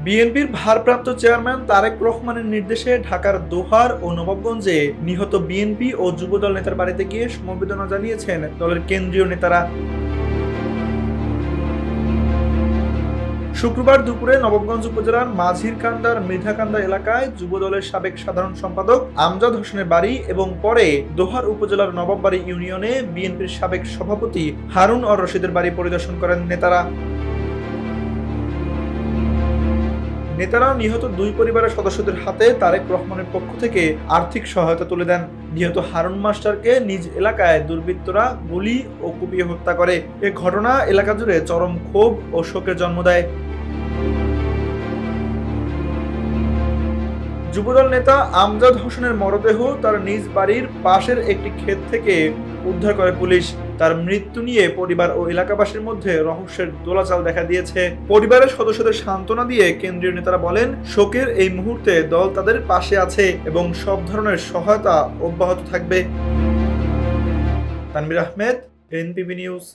বিএনপির ভারপ্রাপ্ত চেয়ারম্যান তারেক রহমানের নির্দেশে ঢাকার দোহার ও নবাবগঞ্জে নিহত বিএনপি ও যুবদল নেতার বাড়িতে গিয়ে সমবেদনা জানিয়েছেন দলের কেন্দ্রীয় নেতারা। শুক্রবার দুপুরে নবাবগঞ্জ উপজেলার মাঝিরকান্দার মৃধাকান্দা এলাকায় যুবদলের সাবেক সাধারণ সম্পাদক আমজাদ হোসেনের বাড়ি এবং পরে দোহার উপজেলার নবাববাড়ি ইউনিয়নে বিএনপির সাবেক সভাপতি হারুন অর রশিদের বাড়ি পরিদর্শন করেন নেতারা। নিহত দুই পরিবারের সদস্যদের হাতে তারেক রহমানের পক্ষ থেকে আর্থিক সহায়তা তুলে দেন। নিহত হারুন মাস্টারকে নিজ এলাকায় দুর্বৃত্তরা গুলি ও কুপিয়ে হত্যা করে। এ ঘটনা এলাকা জুড়ে চরম ক্ষোভ ও শোকের জন্ম দেয়। যুবদল নেতা আমজাদ হোসেনের মরদেহ তার নিজ বাড়ির পাশের একটি ক্ষেত থেকে উদ্ধার করে পুলিশ। তার মৃত্যু নিয়ে পরিবার ও এলাকাবাসীর মধ্যে রহস্যের দোলাচাল দেখা দিয়েছে। পরিবারের সদস্যদের সান্ত্বনা দিয়ে কেন্দ্রীয় নেতারা বলেন, শোকের এই মুহূর্তে দল তাদের পাশে আছে এবং সব ধরনের সহায়তা অব্যাহত থাকবে। তানভীর আহমেদ, এনপিবি নিউজ।